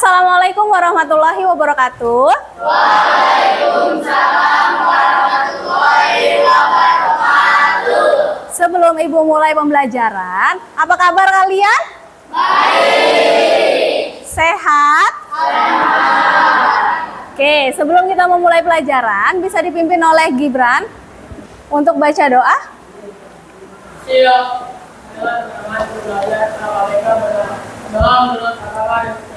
Assalamualaikum warahmatullahi wabarakatuh. Waalaikumsalam warahmatullahi wabarakatuh. Sebelum Ibu mulai pembelajaran, apa kabar kalian? Baik. Sehat? Sehat. Oke, sebelum kita memulai pelajaran, bisa dipimpin oleh Gibran untuk baca doa. Siap. Bismillahirrahmanirrahim.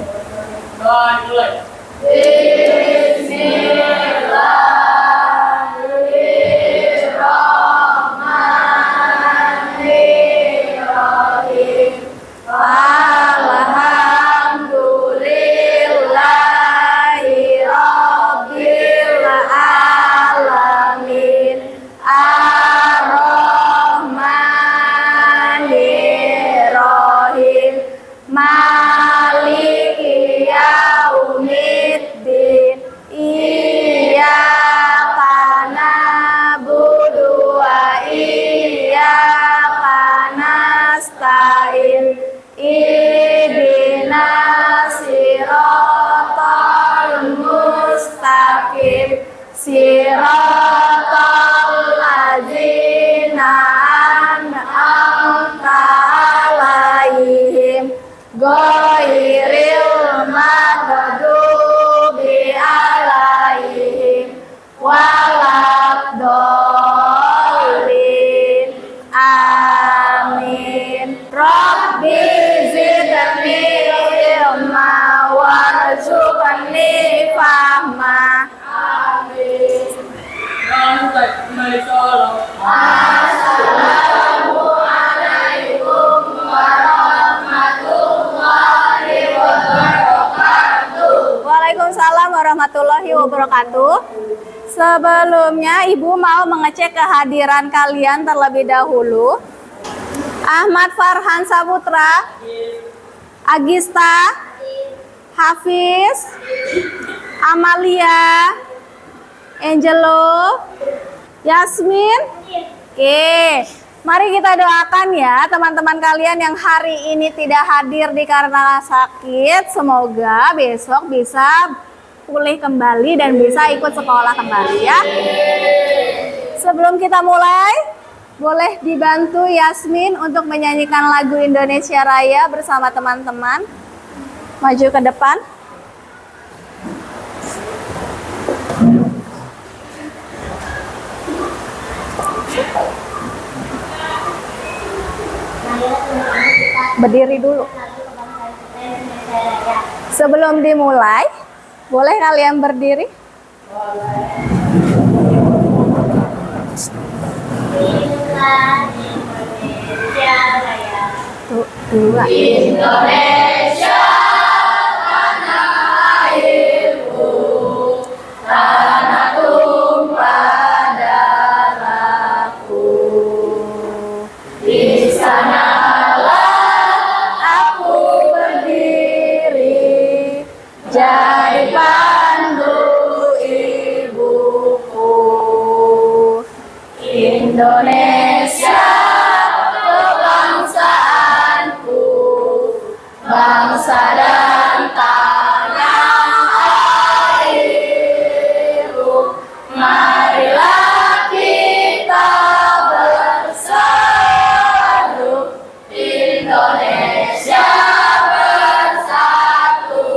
Alhamdulillahi rabbil alamin. Ar-Rahmanir-Rahim. Maliki yaumiddin. Iyyaka na'budu wa iyyaka nasta'in. Ihdinas siratal mustaqim. Siratal ladzina an'amta 'alaihim ghairil maghdubi 'alaihim waladdallin. Amin. Rabbi zidni ilma warzuqni fahma. Amin. Assalamualaikum warahmatullahi wabarakatuh. Waalaikumsalam warahmatullahi wabarakatuh. Sebelumnya Ibu mau mengecek kehadiran kalian terlebih dahulu. Ahmad Farhan Saputra, Agista, Hafiz, Amalia, Angelo, Yasmin. Oke, mari kita doakan ya teman-teman kalian yang hari ini tidak hadir dikarenakan sakit. Semoga besok bisa pulih kembali dan bisa ikut sekolah kembali ya. Sebelum kita mulai, boleh dibantu Yasmin untuk menyanyikan lagu Indonesia Raya bersama teman-teman. Maju ke depan. Berdiri dulu. Sebelum dimulai, boleh kalian berdiri? Dua. Indonesia tanah airku, tanah tumpah darahku. Di sanalah aku berdiri, jadi pandu ibuku. Indonesia kebangsaanku, bangsa dan tanah airku. Marilah kita bersatu, Indonesia bersatu.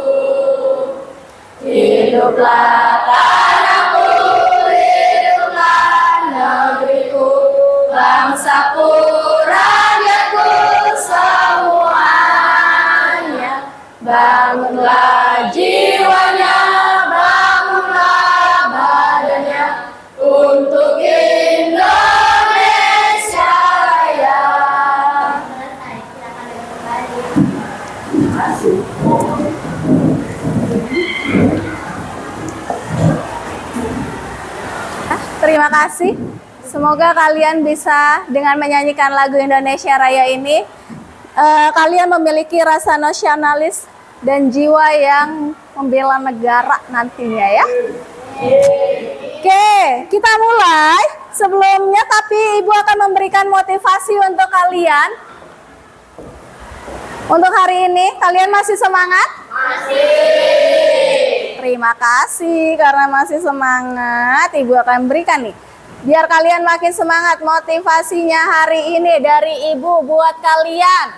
Hiduplah tanahku, hiduplah negeriku, bangsaku, rakyatku semuanya. Bangunlah jiwanya, bangunlah badannya untuk Indonesia Raya. Terima kasih. Semoga kalian bisa dengan menyanyikan lagu Indonesia Raya ini, kalian memiliki rasa nasionalis dan jiwa yang membela negara nantinya ya. Oke, kita mulai. Sebelumnya tapi Ibu akan memberikan motivasi untuk kalian. Untuk hari ini, kalian masih semangat? Terima kasih karena masih semangat. Ibu akan berikan nih, biar kalian makin semangat, motivasinya hari ini dari Ibu buat kalian.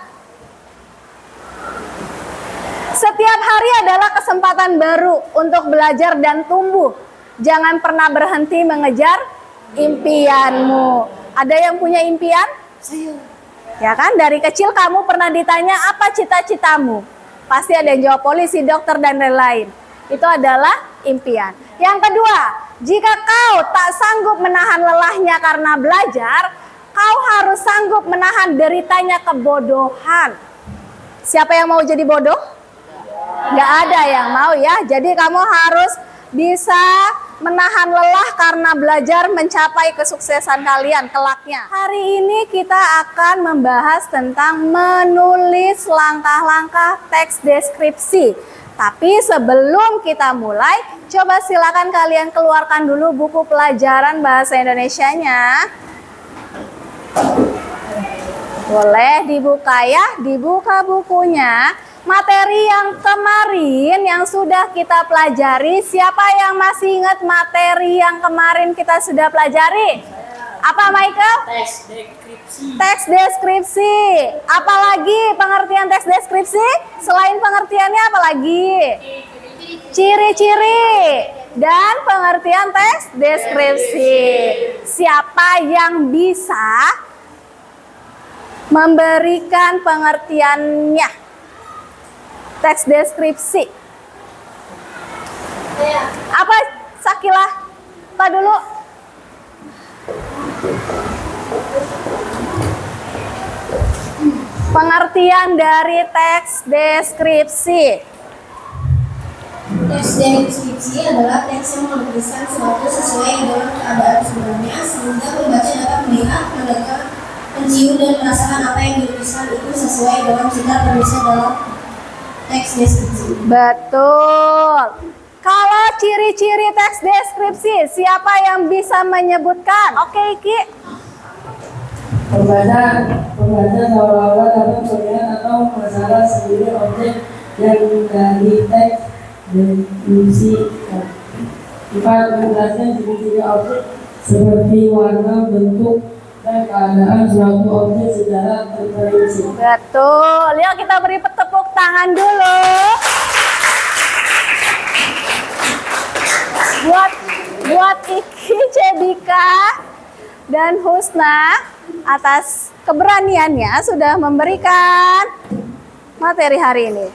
Setiap hari adalah kesempatan baru untuk belajar dan tumbuh. Jangan pernah berhenti mengejar impianmu. Ada yang punya impian? Ya kan, dari kecil kamu pernah ditanya apa cita-citamu? Pasti ada yang jawab polisi, dokter, dan lain-lain. Itu adalah impian. Yang kedua, jika kau tak sanggup menahan lelahnya karena belajar, kau harus sanggup menahan deritanya kebodohan. Siapa yang mau jadi bodoh? Nggak ada yang mau ya. Jadi kamu harus bisa menahan lelah karena belajar mencapai kesuksesan kalian kelaknya. Hari ini kita akan membahas tentang menulis langkah-langkah teks deskripsi. Tapi sebelum kita mulai, coba silakan kalian keluarkan dulu buku pelajaran bahasa Indonesianya. Boleh dibuka ya, dibuka bukunya. Materi yang kemarin yang sudah kita pelajari, siapa yang masih ingat materi yang kemarin kita sudah pelajari? Apa, Michael? Teks deskripsi. Teks deskripsi. Apalagi pengertian teks deskripsi? Selain pengertiannya apalagi? Ciri-ciri dan pengertian teks deskripsi. Siapa yang bisa memberikan pengertiannya? Teks deskripsi. Apa, Sakila? Apa dulu? Pengertian dari teks deskripsi. Teks deskripsi adalah teks yang menuliskan sesuatu sesuai dengan keadaan sebenarnya, sehingga pembaca dapat melihat, mendengar, mencium, dan merasakan apa yang dituliskan itu sesuai dengan cita penulisnya dalam teks deskripsi. Betul. Kalau ciri-ciri teks deskripsi, siapa yang bisa menyebutkan? Oke, Iki. Pembaca seolah-olah dapat melihat atau merasakan sendiri objek yang dari teks deskripsi. Empat, menjelaskan ciri-ciri objek seperti warna, bentuk, dan keadaan suatu objek secara terperinci. Betul. Yuk kita beri tepuk tangan dulu. Buat Iki, Cebika, dan Husna atas keberaniannya sudah memberikan materi hari ini.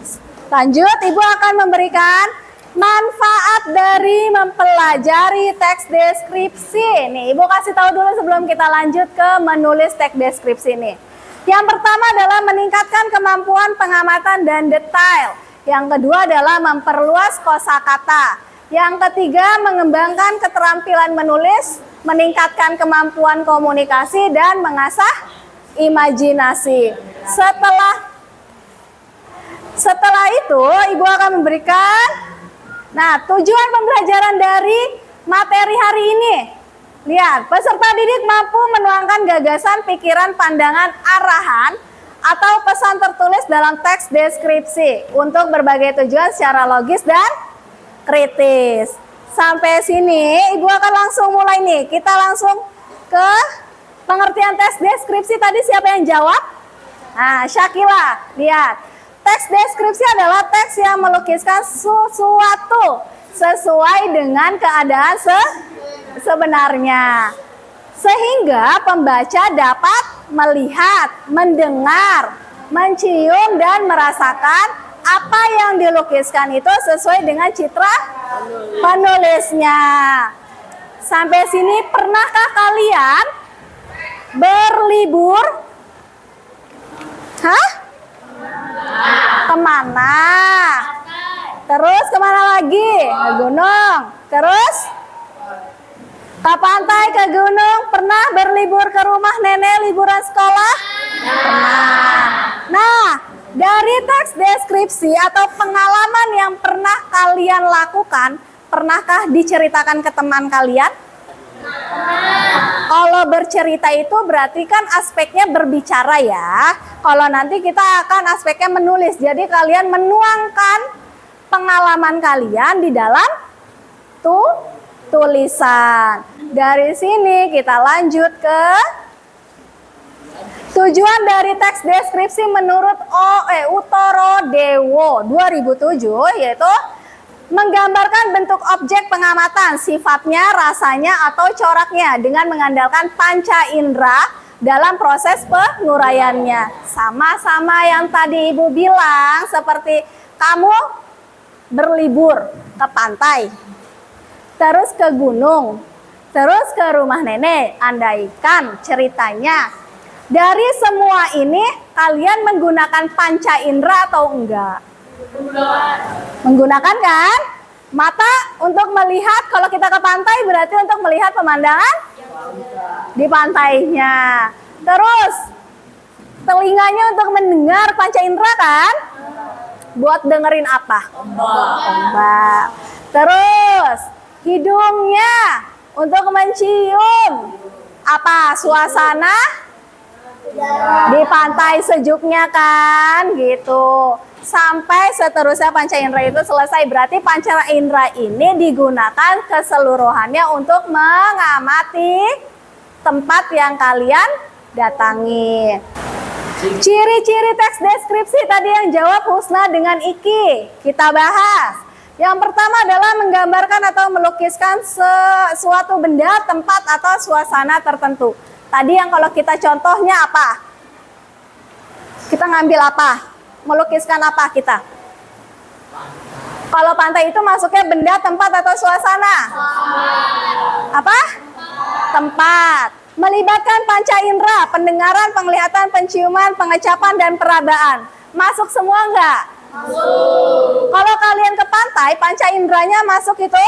Lanjut, Ibu akan memberikan manfaat dari mempelajari teks deskripsi. Nih, Ibu kasih tahu dulu sebelum kita lanjut ke menulis teks deskripsi nih. Yang pertama adalah meningkatkan kemampuan pengamatan dan detail. Yang kedua adalah memperluas kosakata. Yang ketiga, mengembangkan keterampilan menulis, meningkatkan kemampuan komunikasi, dan mengasah imajinasi. Setelah itu, Ibu akan memberikan tujuan pembelajaran dari materi hari ini. Lihat, peserta didik mampu menuangkan gagasan, pikiran, pandangan, arahan, atau pesan tertulis dalam teks deskripsi untuk berbagai tujuan secara logis dan kritis. Sampai sini Ibu akan langsung mulai nih. Kita langsung ke pengertian teks deskripsi. Tadi siapa yang jawab? Nah, Syakila. Lihat. Teks deskripsi adalah teks yang melukiskan sesuatu sesuai dengan keadaan sebenarnya. Sehingga pembaca dapat melihat, mendengar, mencium, dan merasakan apa yang dilukiskan itu sesuai dengan citra penulisnya. Sampai sini pernahkah kalian berlibur? Hah? Kemana? Terus kemana lagi? Ke gunung. Terus? Ke pantai, ke gunung. Pernah berlibur ke rumah nenek liburan sekolah? Pernah. Nah, dari teks deskripsi atau pengalaman yang pernah kalian lakukan, pernahkah diceritakan ke teman kalian? Kalau bercerita itu berarti kan aspeknya berbicara ya. Kalau nanti kita akan aspeknya menulis. Jadi kalian menuangkan pengalaman kalian di dalam tulisan. Dari sini kita lanjut ke tujuan dari teks deskripsi menurut Utoro Dewo 2007, yaitu menggambarkan bentuk objek pengamatan, sifatnya, rasanya, atau coraknya dengan mengandalkan panca indera dalam proses penguraiannya. Sama-sama yang tadi Ibu bilang, seperti kamu berlibur ke pantai, terus ke gunung, terus ke rumah nenek. Andaikan ceritanya dari semua ini kalian menggunakan panca indera atau enggak? Menggunakan kan? Mata untuk melihat, kalau kita ke pantai berarti untuk melihat pemandangan di pantainya. Terus telinganya untuk mendengar, panca indera kan? Buat dengerin apa? Ombak. Terus hidungnya untuk mencium apa? Suasana di pantai sejuknya kan, gitu. Sampai seterusnya panca indera itu selesai. Berarti panca indera ini digunakan keseluruhannya untuk mengamati tempat yang kalian datangi. Ciri-ciri teks deskripsi tadi yang jawab Husna dengan Iki, kita bahas. Yang pertama adalah menggambarkan atau melukiskan suatu benda, tempat, atau suasana tertentu. Tadi yang kalau kita contohnya apa? Kita ngambil apa? Melukiskan apa kita? Kalau pantai itu masuknya benda, tempat, atau suasana? Apa? Tempat. Melibatkan panca indera, pendengaran, penglihatan, penciuman, pengecapan, dan perabaan. Masuk semua enggak? Masuk. Kalau kalian ke pantai, panca inderanya masuk itu?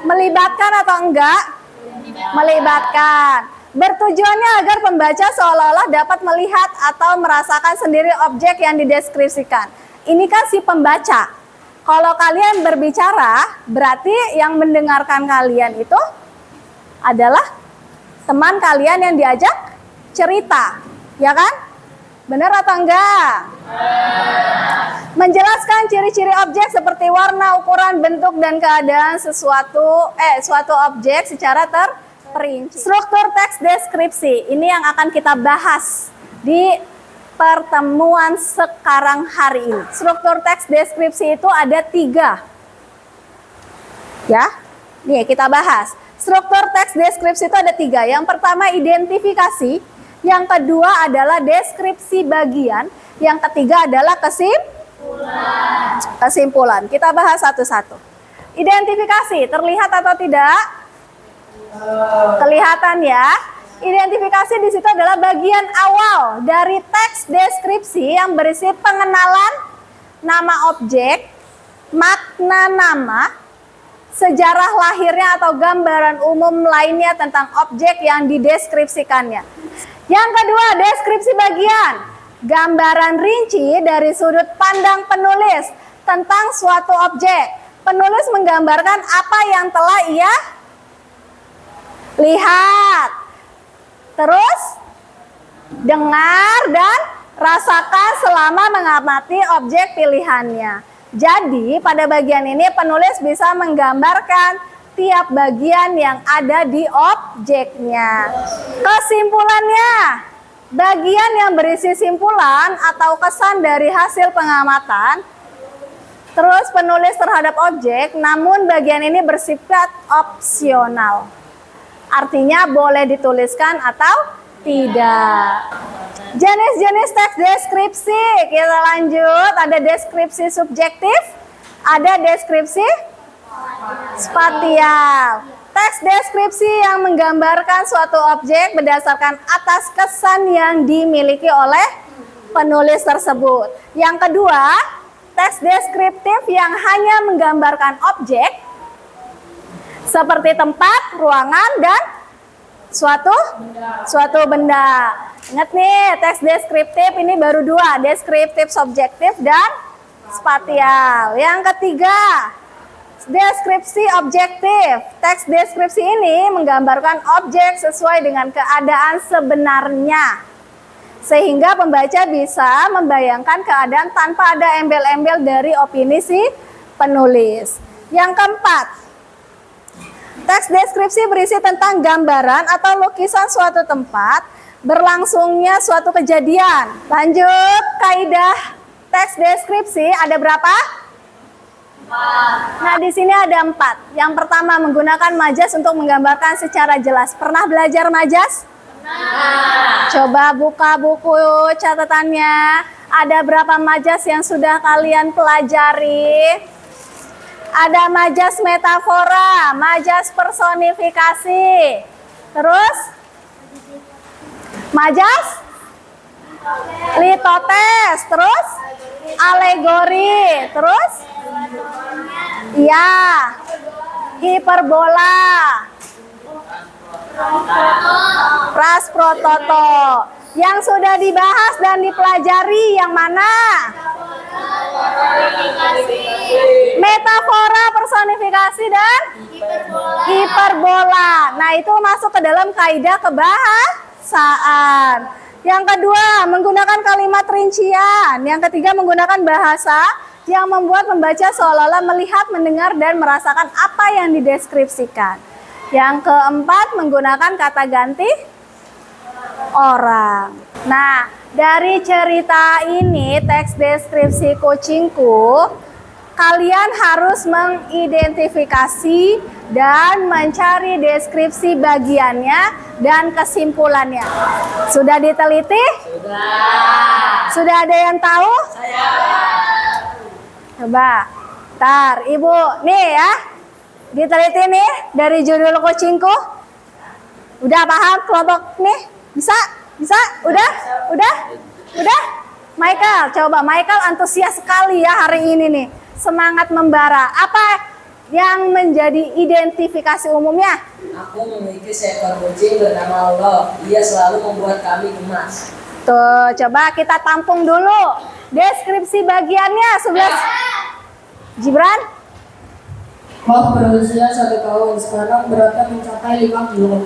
Melibatkan atau enggak? Melibatkan. Bertujuannya agar pembaca seolah-olah dapat melihat atau merasakan sendiri objek yang dideskripsikan. Ini kan si pembaca. Kalau kalian berbicara, berarti yang mendengarkan kalian itu adalah teman kalian yang diajak cerita, ya kan? Benar atau enggak? Menjelaskan ciri-ciri objek seperti warna, ukuran, bentuk, dan keadaan suatu objek secara terperinci. Struktur teks deskripsi ini yang akan kita bahas di pertemuan sekarang hari ini. Struktur teks deskripsi itu ada 3. Ya, nih kita bahas. Struktur teks deskripsi itu ada 3. Yang pertama identifikasi, yang kedua adalah deskripsi bagian, yang ketiga adalah kesimpulan. Kita bahas satu-satu. Identifikasi, terlihat atau tidak? Kelihatan ya. Identifikasi di situ adalah bagian awal dari teks deskripsi yang berisi pengenalan nama objek, makna nama, sejarah lahirnya atau gambaran umum lainnya tentang objek yang dideskripsikannya. Yang kedua, deskripsi bagian, gambaran rinci dari sudut pandang penulis tentang suatu objek. Penulis menggambarkan apa yang telah ia lihat, terus dengar dan rasakan selama mengamati objek pilihannya. Jadi pada bagian ini penulis bisa menggambarkan tiap bagian yang ada di objeknya. Kesimpulannya, bagian yang berisi simpulan atau kesan dari hasil pengamatan, terus penulis terhadap objek, namun bagian ini bersifat opsional. Artinya boleh dituliskan atau tidak. Jenis-jenis teks deskripsi, kita lanjut. Ada deskripsi subjektif, ada deskripsi spasial. Teks deskripsi yang menggambarkan suatu objek berdasarkan atas kesan yang dimiliki oleh penulis tersebut. Yang kedua, teks deskriptif yang hanya menggambarkan objek seperti tempat, ruangan, dan suatu benda. Ingat nih, teks deskriptif ini baru 2, deskriptif subjektif dan spasial. Yang ketiga, deskripsi objektif. Teks deskripsi ini menggambarkan objek sesuai dengan keadaan sebenarnya, sehingga pembaca bisa membayangkan keadaan tanpa ada embel-embel dari opini si penulis. Yang keempat, teks deskripsi berisi tentang gambaran atau lukisan suatu tempat, berlangsungnya suatu kejadian. Lanjut, kaidah teks deskripsi ada berapa? Nah, di sini ada 4. Yang pertama, menggunakan majas untuk menggambarkan secara jelas. Pernah belajar majas? Pernah. Coba buka buku catatannya. Ada berapa majas yang sudah kalian pelajari? Ada majas metafora, majas personifikasi. Terus? Majas? Litotes. Terus? Alegori. Terus? Iya. Hiperbola. Prasprototo. Yang sudah dibahas dan dipelajari yang mana? Metafora, personifikasi, dan hiperbola. Nah, itu masuk ke dalam kaidah kebahasaan. Yang kedua, menggunakan kalimat rincian. Yang ketiga, menggunakan bahasa yang membuat pembaca seolah-olah melihat, mendengar, dan merasakan apa yang dideskripsikan. Yang keempat, menggunakan kata ganti orang. Nah, dari cerita ini, teks deskripsi kucingku, kalian harus mengidentifikasi dan mencari deskripsi bagiannya dan kesimpulannya. Sudah diteliti? Sudah. Sudah ada yang tahu? Saya. Coba, ntar Ibu, nih ya, diteliti nih dari judul kucingku. Udah paham kelompok nih? Bisa? Bisa? Udah? Michael, coba Michael antusias sekali ya hari ini nih. Semangat membara. Apa yang menjadi identifikasi umumnya? Aku memiliki seekor kucing bernama Allah. Ia selalu membuat kami gemas. Tuh, coba kita tampung dulu. Deskripsi bagiannya 11. Gibran? Bob berusia 1 tahun, sekarang beratnya mencapai 5 kilo.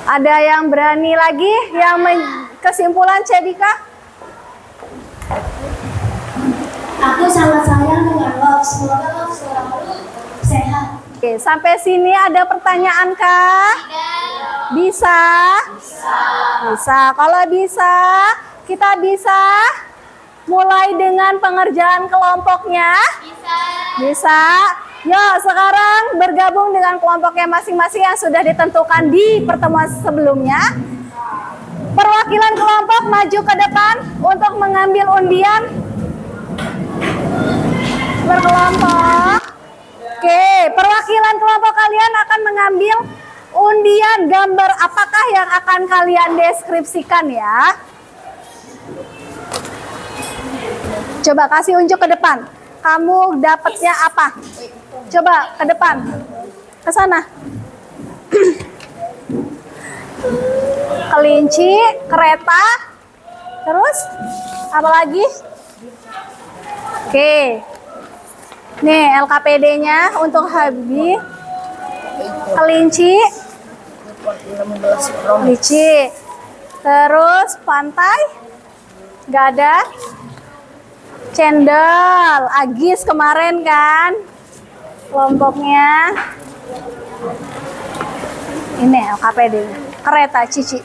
Ada yang berani lagi? Yang kesimpulan Cedika? Aku sangat sayang dengan Love. Semoga Love selalu sehat. Oke, sampai sini ada pertanyaan kah? Bisa? Bisa. Kalau bisa, kita bisa mulai dengan pengerjaan kelompoknya? Bisa. Yuk, sekarang bergabung dengan kelompoknya masing-masing yang sudah ditentukan di pertemuan sebelumnya. Perwakilan kelompok maju ke depan untuk mengambil undian. Berkelompok. Oke, perwakilan kelompok kalian akan mengambil undian. Gambar apakah yang akan kalian deskripsikan ya? Coba kasih unjuk ke depan. Kamu dapatnya apa? Coba ke depan. Ke sana. Kelinci, kereta. Terus apa lagi? Oke. Nih LKPD-nya untuk Habi. Kelinci. Kelinci. Terus pantai. Gak ada. Cendol, Agis kemarin kan kelompoknya. Ini LKPD, kereta Cici.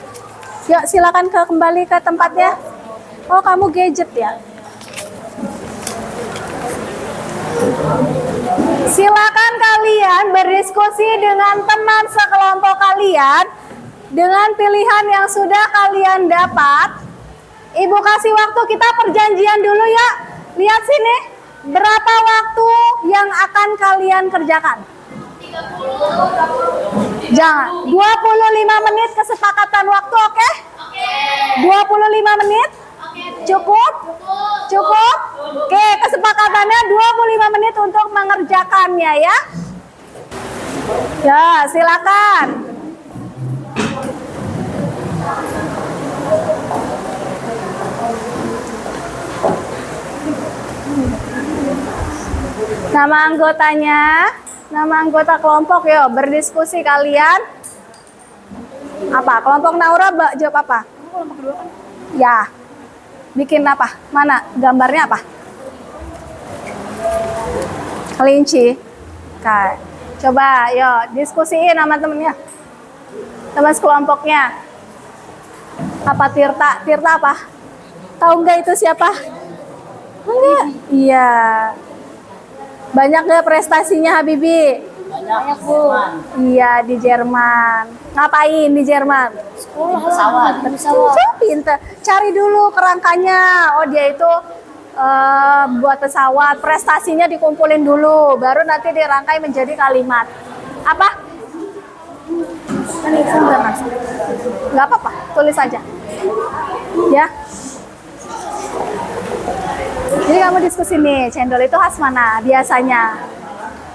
Yuk silakan kembali ke tempatnya. Oh kamu gadget ya. Silakan kalian berdiskusi dengan teman sekelompok kalian dengan pilihan yang sudah kalian dapat. Ibu kasih waktu, kita perjanjian dulu ya. Lihat sini, berapa waktu yang akan kalian kerjakan? 30. Jangan, 25 menit kesepakatan waktu, oke? 25 menit? Cukup? Cukup? Oke, kesepakatannya 25 menit untuk mengerjakannya ya. Ya, silakan. Nama anggotanya, nama anggota kelompok, yuk berdiskusi kalian. Apa? Kelompok Naura jawab apa? Kelompok kedua kan? Ya. Bikin apa? Mana? Gambarnya apa? Kelinci. Oke. Coba, yuk diskusiin sama temennya. Teman sekelompoknya. Apa Tirta? Tirta apa? Tahu nggak itu siapa? Enggak. Iya. Banyak nggak prestasinya Habibi? Banyak, Bu. Iya, di Jerman. Ngapain di Jerman? Pesawat. Pinter. Cari dulu kerangkanya. Oh, dia itu buat pesawat. Prestasinya dikumpulin dulu, baru nanti dirangkai menjadi kalimat. Apa? Kan itu sebentar, Mas. Nggak apa-apa, tulis aja. Ya. Jadi kamu diskusi nih, cendol itu khas mana biasanya?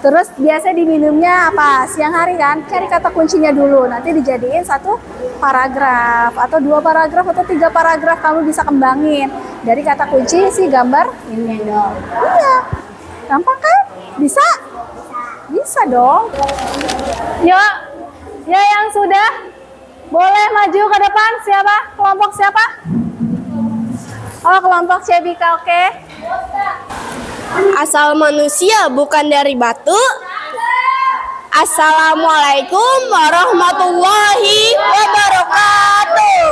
Terus biasa diminumnya apa? Siang hari kan? Cari kata kuncinya dulu. Nanti dijadiin satu paragraf atau 2 paragraf atau 3 paragraf, kamu bisa kembangin dari kata kunci si gambar ini. Iya. Gampang kan? Bisa? Bisa dong. Yuk. Ya yang sudah boleh maju ke depan. Siapa? Kelompok siapa? Oh, kelompok Cebika, oke. Asal manusia bukan dari batu. Assalamualaikum warahmatullahi wabarakatuh.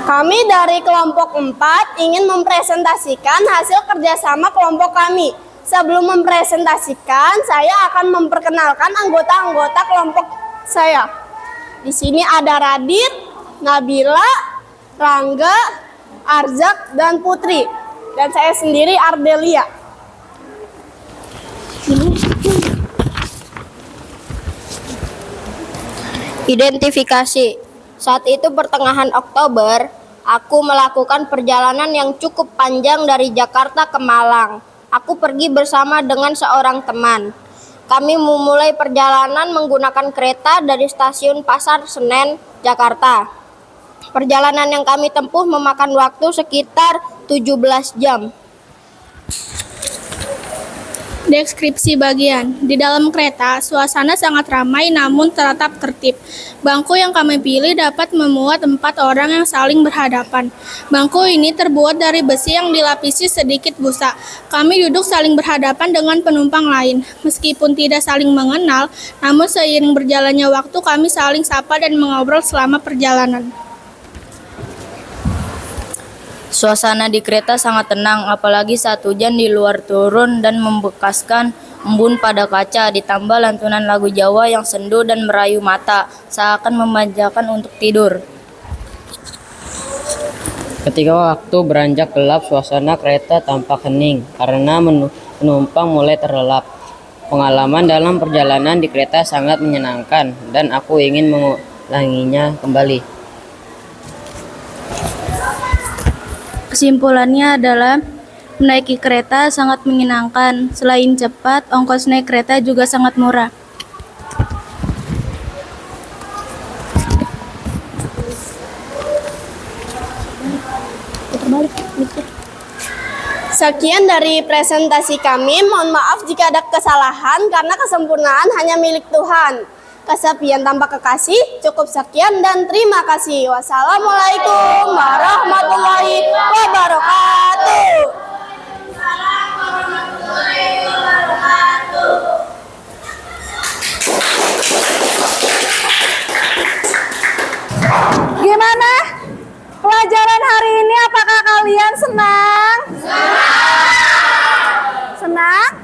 Kami dari kelompok 4 ingin mempresentasikan hasil kerjasama kelompok kami. Sebelum mempresentasikan, saya akan memperkenalkan anggota-anggota kelompok saya. Di sini ada Radit, Nabila, Rangga, Arzak, dan Putri. Dan saya sendiri Ardelia. Identifikasi. Saat itu pertengahan Oktober, aku melakukan perjalanan yang cukup panjang dari Jakarta ke Malang. Aku pergi bersama dengan seorang teman. Kami memulai perjalanan menggunakan kereta dari stasiun Pasar Senen, Jakarta. Perjalanan yang kami tempuh memakan waktu sekitar 17 jam. Deskripsi bagian. Di dalam kereta, suasana sangat ramai namun tetap tertib. Bangku yang kami pilih dapat memuat 4 orang yang saling berhadapan. Bangku ini terbuat dari besi yang dilapisi sedikit busa. Kami duduk saling berhadapan dengan penumpang lain. Meskipun tidak saling mengenal, namun seiring berjalannya waktu kami saling sapa dan mengobrol selama perjalanan. Suasana di kereta sangat tenang, apalagi saat hujan di luar turun dan membekaskan embun pada kaca, ditambah lantunan lagu Jawa yang sendu dan merayu mata, seakan memanjakan untuk tidur. Ketika waktu beranjak gelap, suasana kereta tampak hening karena penumpang mulai terlelap. Pengalaman dalam perjalanan di kereta sangat menyenangkan dan aku ingin mengulanginya kembali. Kesimpulannya adalah menaiki kereta sangat menyenangkan. Selain cepat, ongkos naik kereta juga sangat murah. Sekian dari presentasi kami. Mohon maaf jika ada kesalahan karena kesempurnaan hanya milik Tuhan. Kesepian tanpa kekasih, cukup sekian dan terima kasih. Wassalamualaikum warahmatullahi wabarakatuh. Gimana pelajaran hari ini? Apakah kalian senang? Senang?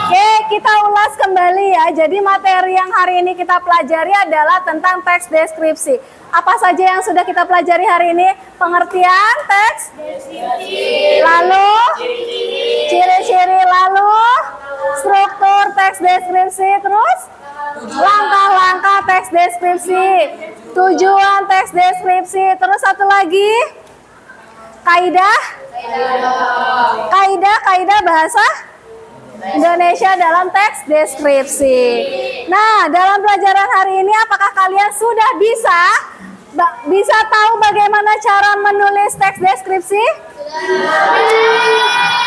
Oke, kita ulas kembali ya. Jadi materi yang hari ini kita pelajari adalah tentang teks deskripsi. Apa saja yang sudah kita pelajari hari ini? Pengertian teks deskripsi. Lalu ciri-ciri, lalu struktur teks deskripsi, terus langkah-langkah teks deskripsi, tujuan teks deskripsi, terus satu lagi kaidah bahasa Indonesia dalam teks deskripsi. Nah, dalam pelajaran hari ini apakah kalian sudah bisa tahu bagaimana cara menulis teks deskripsi?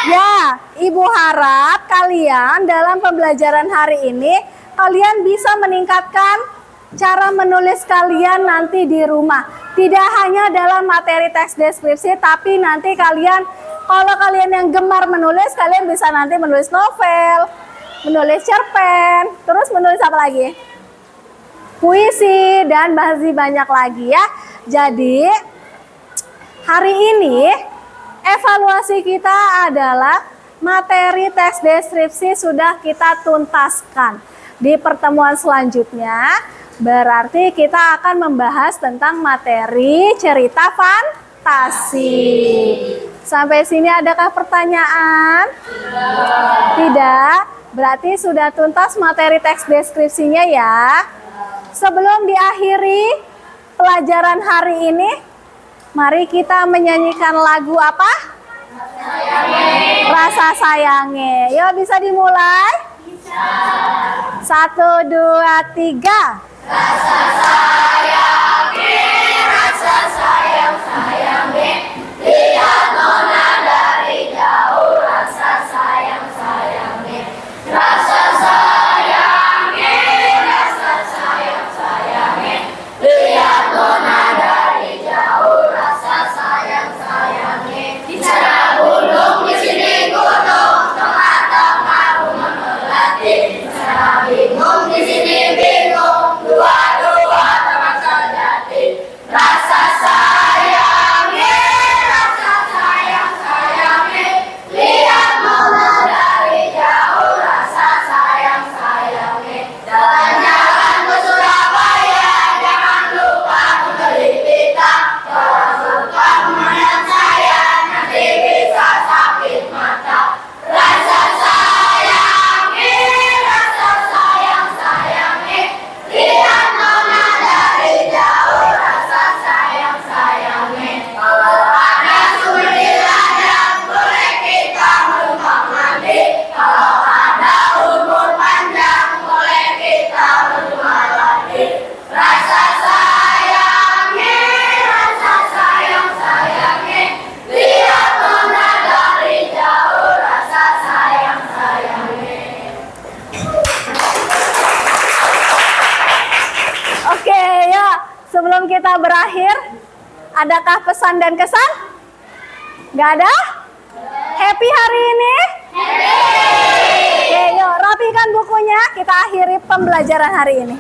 Ya, Ibu harap kalian dalam pembelajaran hari ini kalian bisa meningkatkan cara menulis kalian nanti di rumah. Tidak hanya dalam materi teks deskripsi, tapi nanti kalian, kalau kalian yang gemar menulis, kalian bisa nanti menulis novel, menulis cerpen, terus menulis apa lagi? Puisi, dan masih banyak lagi ya. Jadi, hari ini evaluasi kita adalah materi teks deskripsi sudah kita tuntaskan. Di pertemuan selanjutnya, berarti kita akan membahas tentang materi cerita fantasi. Sampai sini adakah pertanyaan? Tidak. Berarti sudah tuntas materi teks deskripsinya ya. Sebelum diakhiri pelajaran hari ini, mari kita menyanyikan lagu apa? Rasa Sayange. Yuk, bisa dimulai? 1, 2, 3. Rasa sayangi, rasa sayang sayangi, lihat nona dari jauh. Rasa sayang sayangi, rasa sayangi, rasa sayang sayangi, lihat nona dari jauh. Rasa sayang sayangi, di sana gunung, di sini gunung, tengah-tengah rumah melati. Di sana bingung, di sini bingung, dua-dua teman sejati. Rasa sayangi, rasa sayang sayangi, lihat nona dari jauh. Rasa sayang sayangi, jalan-jalan ke Surabaya, jangan lupa membeli pita. Kalau suka memandang saya, nanti bisa sakit mata. Rasa sayangi, rasa sayang sayangi, lihat nona dari jauh. Rasa sayang sayangi, kalau ada sumber di ladang, boleh kita menumpang mandi. Kalau ada umur panjang, boleh kita berdua lagi. Rasa sayangi, rasa sayang sayangi, lihat nona dari jauh. Rasa sayang sayangi. Oke, yuk. Sebelum kita berakhir, adakah pesan dan kesan? Gak ada? Happy hari ini? Oke, yuk rapikan bukunya. Kita akhiri pembelajaran hari ini.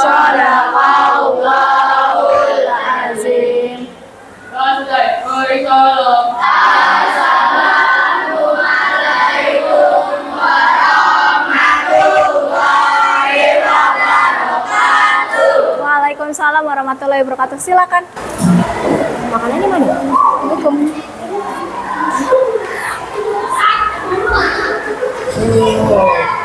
Shadaqallahul azim. Waalaikumsalam warahmatullahi wabarakatuh. Silakan. Makanannya mana? Assalamualaikum.